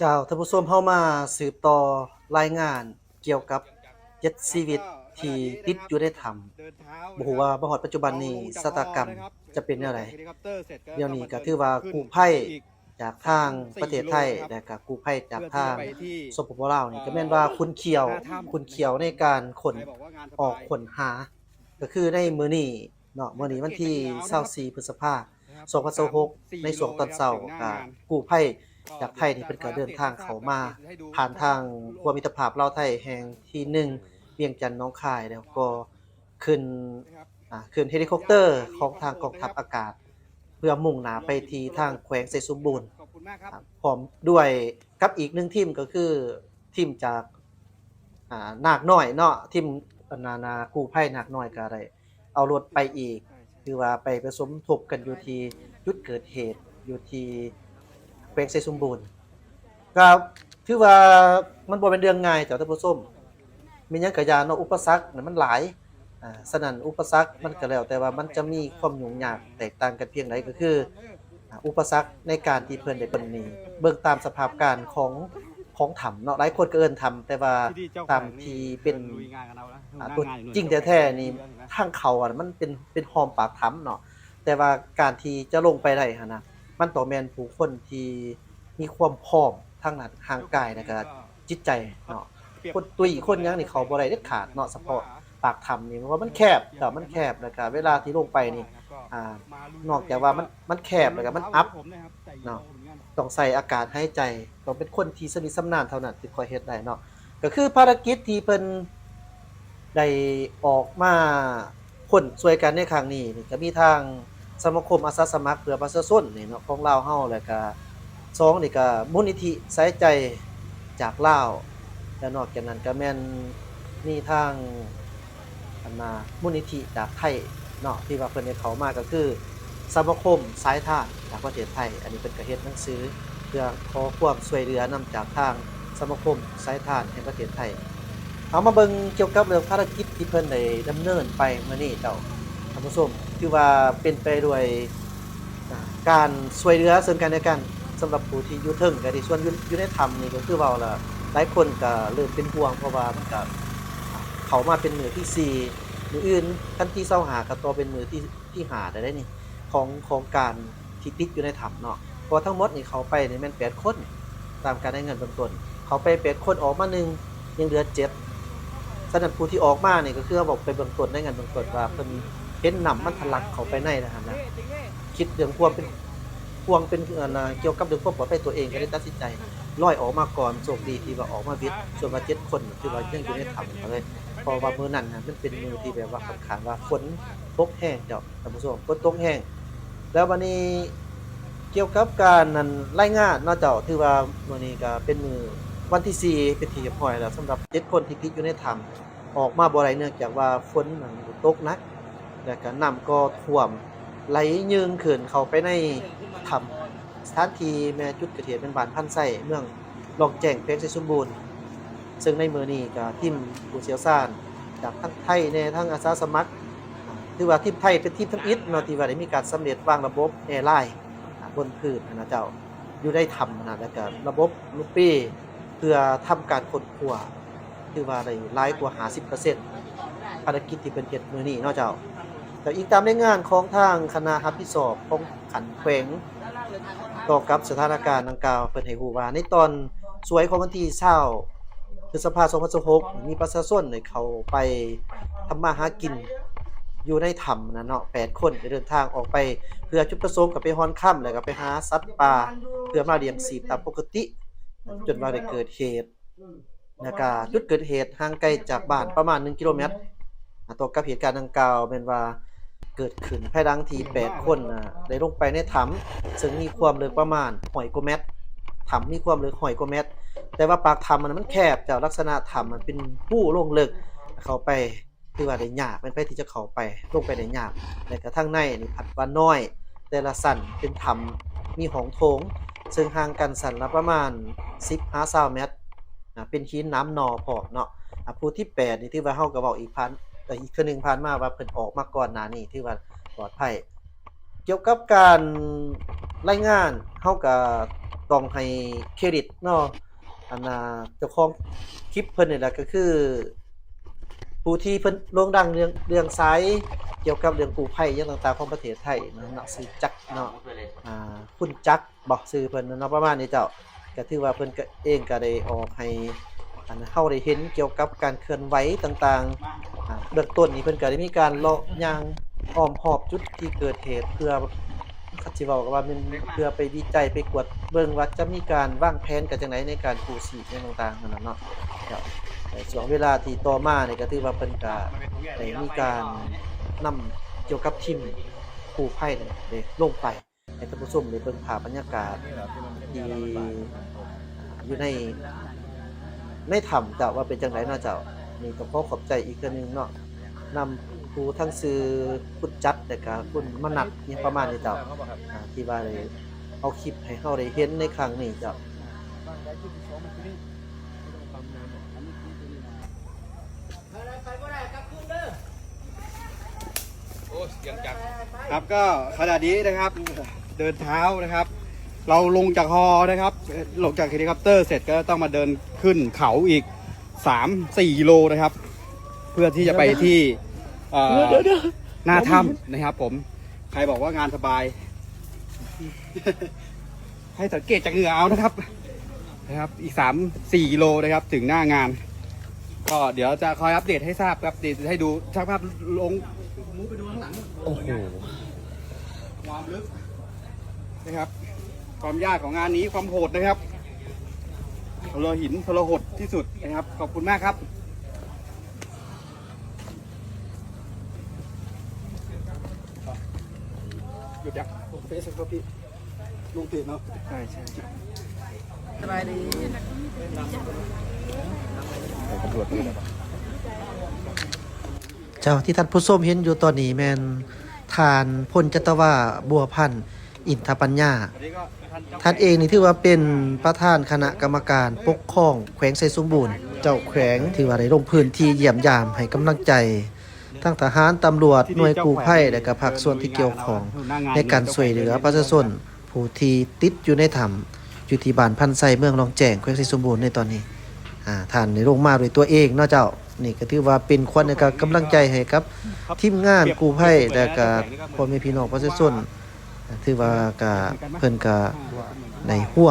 เจ้าท่านผู้ชมเฮามาสืบต่อรายงานเกี่ยวกับ7ชีวิตที่ติดอยู่ในถ้ำบ่ฮู้ว่ามาฮอดปัจจุบันนี้ชะตากรรมจะเป็นแนวใดเดี๋ยวนี้ก็ถือว่ากู้ภัยจากทางประเทศไทยและก็กู้ภัยจากทางสปปลาวนี่ก็แม่นว่าคุณเขียวในการค้นออกค้นหาก็คือในมื้อนี้เนาะมื้อนี้วันที่24พฤษภาคม2026ในช่วงตอนเช้าก็กู้ภัย จากไทยนี่เพิ่นก็เดินทางเข้ามาผ่านทางขั้วมิตรภาพลาวไทยแห่งที่1เวียงจันทน์หนองคายแล้วก็ขึ้นขึ้นเฮลิคอปเตอร์ของทางกองทัพอากาศเพื่อมุ่งหน้าไปที่ทางแขวงไสสมบูรณ์พร้อมด้วยกับอีก1ทีมก็คือทีมจากนาคน้อยเนาะทีมกู้ภัยนาคน้อยก็ได้เอารถไปอีกคือว่าไปสมทบกันอยู่ที่จุดเกิดเหตุอยู่ที่ แขวงไสสมบูรณ์ก็ถือว่ามันบ่แม่นเรื่องง่ายจ้ะท่านผู้ชมมีหยังก็อย่าเนาะอุปสรรคน่ะมันหลายฉะนั้นอุปสรรคมันก็แล้วแต่ว่ามันจะมีความยุ่งยากแตกต่างกันเพียงใดก็คืออุปสรรคในการที่เพิ่นได้เบิ่งนี่เบิ่งตามสภาพการของถ้ำเนาะหลายคนก็เอิ้นถ้ำแต่ว่าตามที่เป็นตัวจริงแท้ๆนี่ทางเข้าอะมันเป็นหอมปากถ้ำเนาะแต่ว่าการที่จะลงไปได้หันน่ะ มันต้องแม่นผู้คนที่มีความพร้อมทางด้านร่างกายแล้วก็จิตใจเนาะคนตุ้ยคนหยังนี่เข้าบ่ได้เด็ดขาดเนาะเฉพาะปากถ้ำนี่เพราะว่ามันแคบมันแคบแล้วก็เวลาที่ลงไปนี่อ่านอกจากว่ามันแคบแล้วก็มันอับเนาะต้องใส่อากาศหายใจต้องเป็นคนที่สนิทสำนาญเท่านั้นที่ค่อยเฮ็ดได้เนาะก็คือภารกิจที่เพิ่นได้ออกมาค้นช่วยกันในครั้งนี้นี่ก็มีทาง สมาคมอาสาสมัครเพื่อประชาชนนี่เนาะของลาวเฮาแล้วก็2นี่ก็มูลนิธิสายใจจากลาวและนอกจากนั้นก็แม่นมีทางมูลนิธิจากไทยเนาะที่ว่าเพิ่นได้เข้ามาก็คือสมาคมสายทานจากประเทศไทยอันนี้เพิ่นก็เฮ็ดหนังสือเพื่อขอความช่วยเหลือนำจากทางสมาคมสายทานแห่งประเทศไทยเอามาเบิ่งเกี่ยวกับเรื่องภารกิจที่เพิ่นได้ดำเนินไปมื้อนี้เจ้า ท่านผู้ชมคือว่าเป็นไปด้วยการช่วยเหลือซึ่งกันและกันสำหรับผู้ที่อยู่เทิงก็ที่ส่วนอยู่ในถ้ำนี่ก็คือเว้าล่ะหลายคนก็เริ่มเป็นห่วงเพราะว่ามันก็เข้ามาเป็นมื้อที่4มื้ออื่นคันที่25ก็ต่อเป็นมื้อที่5ได้นี่ของการที่ติดอยู่ในถ้ำเนาะเพราะว่าทั้งหมดนี่เข้าไปนี่แม่น8คนตามการรายงานเบื้องต้นเข้าไป8คนออกมา1ยังเหลือ7ฉะนั้นผู้ที่ออกมานี่ก็คือเขาบอกไปเบื้องต้นรายงานเบื้องต้นว่าเพิ่น เห็นน้ำมันทะลักเข้าไปในนะครับนะคิดเรื่องความเป็นห่วงเป็นเกี่ยวกับเรื่องความปลอดภัยตัวเองก็เลยตัดสินใจลอยออกมาก่อนโชคดีที่ว่าออกมาวิทย์ส่วนว่า7คนที่ว่ายังอยู่ในถ้ำก็เลยเพราะว่ามื้อนั้นน่ะมันเป็นมื้อที่แบบว่าค่อนข้างว่าฝนตกแห้งเจ้าท่านผู้ชมฝนตกแห้งแล้วบัดนี้เกี่ยวกับการนั้นรายงานเนาะเจ้าถือว่ามื้อนี้ก็เป็นมื้อวันที่4เป็นที่เรียบร้อยแล้วสำหรับ7คนที่ติดอยู่ในถ้ำออกมาบ่ได้เนื่องจากว่าฝนนั้นตกหนัก แล้วก็น้ำก็ท่วมไหลยืงขึ้นเข้าไปในถ้ำสถานที่แม่จุดเกิดเหตุเป็นบ้านพันไส้เมืองล่องแจ้งเพชรไชยสมบูรณ์ซึ่งในมื้อนี้ก็ทีมผู้เชี่ยวชาญจากทั้งไทยแน่ทั้งอาสาสมัครถือว่าทีมไทยเป็นทีมทำอิฐเนาะที่ว่าได้มีการสำเร็จวางระบบแอร์ไลน์บนพื้นนะเจ้าอยู่ในถ้ำนะแล้วก็ระบบลูกปี้เพื่อทำการค้นคว้าถือว่าได้หลายกว่า50%ภารกิจที่เพิ่นเฮ็ดมื้อนี้เนาะเจ้า แต่อีกตามรายงานของทางคณะรับผิดชอบของขันแขวงต่อกับสถานการณ์ดังกล่าวเพิ่นให้รู้ว่าในตอนสวยของวันที่20พฤษภาคม2026มีประชาชนได้เข้าไปทำมาหากินอยู่ในถ้ำนั่นเนาะ8คนได้เดินทางออกไปเพื่อจุดประสงค์ก็ไปฮ้อนค่ำแล้วก็ไปหาสัตว์ป่าเพื่อมาเลี้ยงชีพตามปกติจนว่าได้เกิดเหตุแล้วก็จุดเกิดเหตุห่างไกลจากบ้านประมาณ1กิโลเมตรต่อกับเหตุการณ์ดังกล่าวแม่นว่า เกิดขึ้นภายหลังที่8คนได้ลงไปในถ้ำซึ่งมีความลึกประมาณ100กว่าเมตรถ้ำมีความลึก100กว่าเมตรแต่ว่าปากถ้ำมันแคบจากลักษณะถ้ำมันเป็นหู้ลงลึกเข้าไปคือว่าได้ยากเป็นไปที่จะเข้าไปลงไปได้ยากและกระทั่งในนี่ผัดว่าน้อยแต่ละสั่นเป็นถ้ำมีห้องโถงซึ่งห่างกันสั่นละประมาณ10-20เมตรเป็นหินน้ำนอพร้อมเนาะผู้ที่8นี่ที่ว่าเฮาก็เว้าอีกพัน แต่อีกเทื่อหนึ่งผ่านมาว่าเพิ่นออกมาก่อนหน้านี้ที่ว่าปลอดภัยเกี่ยวกับการรายงานเฮาก็ ต้องให้เครดิตเนาะอันเจ้าของคลิปเพิ่นนี่แหละก็คือผู้ที่เพิ่นโด่งดังเรื่องสายเกี่ยวกับเรื่องกู้ภัยอย่างต่างๆของประเทศไทยเนาะชื่อจักรเนาะคุณจักรบ่ชื่อเพิ่นเนาะประมาณนี้เจ้าก็ถือว่าเพิ่นก็เองก็ได้ออกให้เราได้เห็นเกี่ยวกับการเคลื่อนไหวต่างๆเบื้องต้นนี้เพิ่นก็ได้มีการเลาะย่างอ้อมรอบจุดที่เกิดเหตุเพื่อเขาสิเว้ากันว่ามันเพื่อไปวิจัยไปกวดเบิ่งว่าจะมีการวางแผนกันจังไดในการกู้ชีพอิหยังต่างๆนั่นน่ะเนาะครับในช่วงเวลาที่ต่อมานี่ก็ถือว่าเพิ่นก็ได้มีการนำเกี่ยวกับทีมกู้ภัยนี่ได้ลงไปให้ท่านผู้ชมได้เบิ่งภาพบรรยากาศที่อยู่ในถ้ำเจ้าว่าเป็นจังไดเนาะเจ้านี่ก็ขอขอบใจอีกเทื่อนึงเนาะนำผู้ทั้งชื่อคุณจัดแล้วก็คุณมนัสอิหยังประมาณนี้เจ้าที่ว่าได้เอาคลิปให้เราได้เห็นในครั้งนี้เจ้า ครับก็ขณะนี้นะครับเดินเท้านะครับ เราลงจากฮอนะครับลงจากเฮลิคอปเตอร์เสร็จก็ต้องมาเดินขึ้นเขาอีก3-4 กิโลนะครับ เพื่อที่จะไปที่หน้าถ้ำนะครับผมใครบอกว่างานสบาย ให้สังเกตจากเหงื่อเอานะครับอีก3-4 กิโลนะครับถึงหน้างาน ก็เดี๋ยวจะคอยอัปเดตให้ทราบครับเดี๋ยวให้ดูช่างภาพลงมูฟไปดูข้างหลังโอ้โหความลึกนะครับความยากของงานนี้ความโหดนะครับทรหินทรหดที่สุดนะครับขอบคุณมากครับหยุดยักเฟซครับพี่ลงติดเนาะใช่สบายดีตำรวจนี่แหละ เจ้าที่ท่านผู้ชมเห็นอยู่ตอนนี้แม่นทานพลจัตวาบัวพันธ์อินทปัญญาท่านเองนี่ถือว่าเป็นประธานคณะกรรมการปกครองแขวงไสสมบูรณ์เจ้าแขวงที่ว่าได้ลงพื้นที่เยี่ยมยามให้กำลังใจทั้งทหารตำรวจหน่วยกู้ภัยและก็ภาคส่วนที่เกี่ยวข้องในการช่วยเหลือประชาชนผู้ที่ติดอยู่ในถ้ำอยู่ที่บ้านพันไซเมืองหนองแจ้งแขวงไสสมบูรณ์ในตอนนี้ท่านได้ลงมาด้วยตัวเองเนาะเจ้านี่ก็ถือว่าเป็นขวัญในการกำลังใจให้กับทีมงานกู้ภัยและก็พ่อแม่พี่น้องประชาชนถือว่าก็เพิ่นก็ได้ร่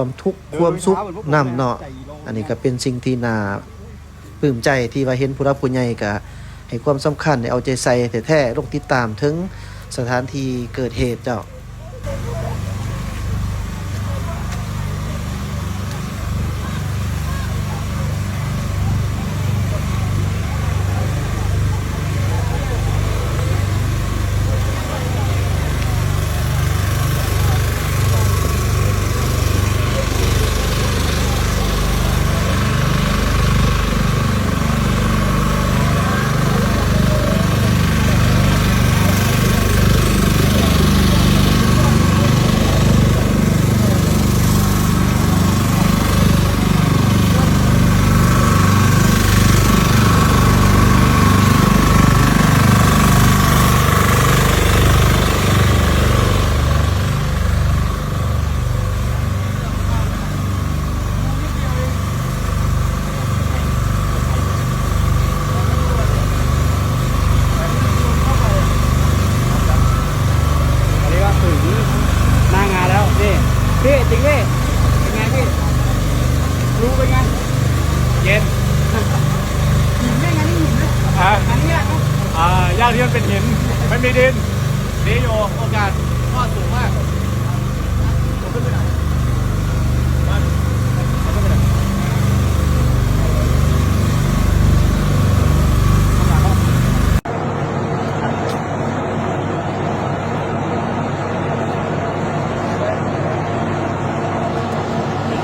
วมทุกข์ร่วมสุขนำเนาะอันนี้ก็เป็นสิ่งที่น่าปลื้มใจที่ว่าเห็นผู้รับผู้ใหญ่ก็ให้ความสำคัญได้เอาใจใส่แท้ๆลงติดตามถึงสถานที่เกิดเหตุเจ้า พี่จริงพี่เป็นไงพี่รู้เป็นไงเย็นหินได้ไงนี่หินนะอันนี้ยากนะยากที่มันเป็นหินไม่มีดินนี่โยโอกาสรอดสูงมากขึ้นไปไหน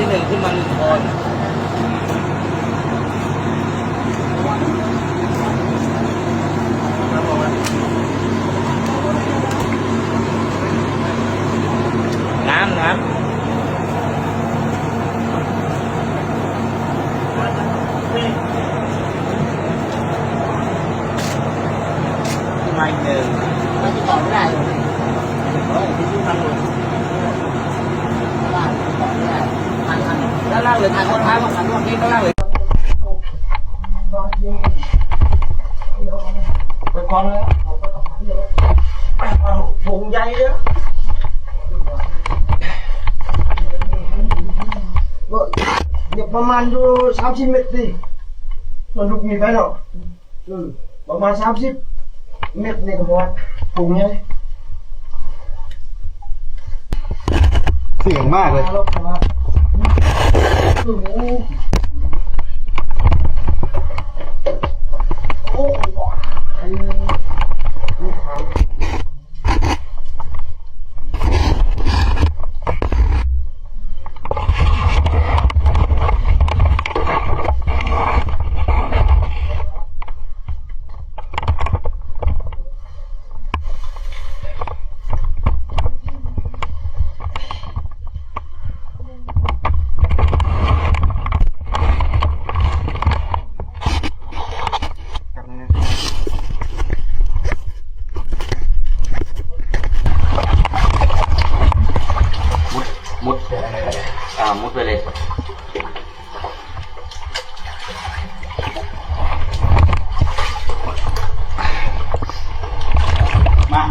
ที่หนึ่งขึ้นมา1 คนน้ำไม่หนึ่งไม่ติดต่อไม่ได้เลยที่ทำเลย ด้านล่างเลยทางคนท้ายของขันวันนี้ด้านล่างเลยไปก่อนเลยผงใหญ่เลยเดี๋ยวประมาณดู30 เมตรดิมันลุกมีไปเนาะประมาณ30 เมตรนี่ก็พอผงใหญ่เสียงมากเลยมุดไปเลยมา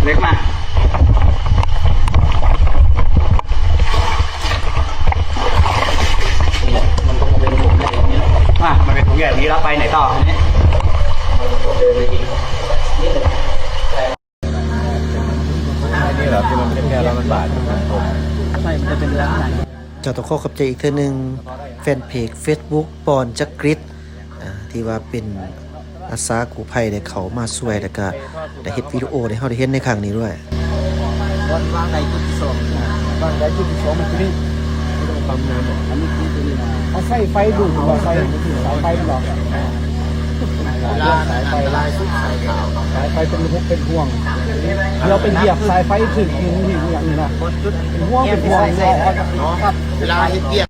เล็กมามันต้องเป็นถุงใหญ่อย่างนี้มามันเป็นถุงใหญ่อย่างนี้แล้วไปไหนต่อทีนี้เดินไปอีกนี่เหรอที่มันเป็นแค่แล้วมันบาดใช่มันจะเป็นลักษณะเจ้าต้องขอขอบใจอีกเทื่อหนึงแฟนเพจ Facebook ปอนจักริดที่ว่าเป็นอาสากู้ภัยได้เขามาช่วยแล้วก็ได้เฮ็ดวิดีโอให้เฮาได้เห็นในครั้งนี้ด้วย วันวางในจุดที่2วางในจุดที่2มันคือนี่ไม่ต้องปั๊มน้ำอันนี้คือตัวนี้นะเอาใส่ไฟดูดหรือว่าไฟสายไฟหรอสายไฟลายสุดสายขาวสายไฟเป็นพวกเป็นห่วงเราเป็นเหยียบสายไฟถึงอย่างนี้นะเป็นห่วงเลยครับเวลาเหยียบ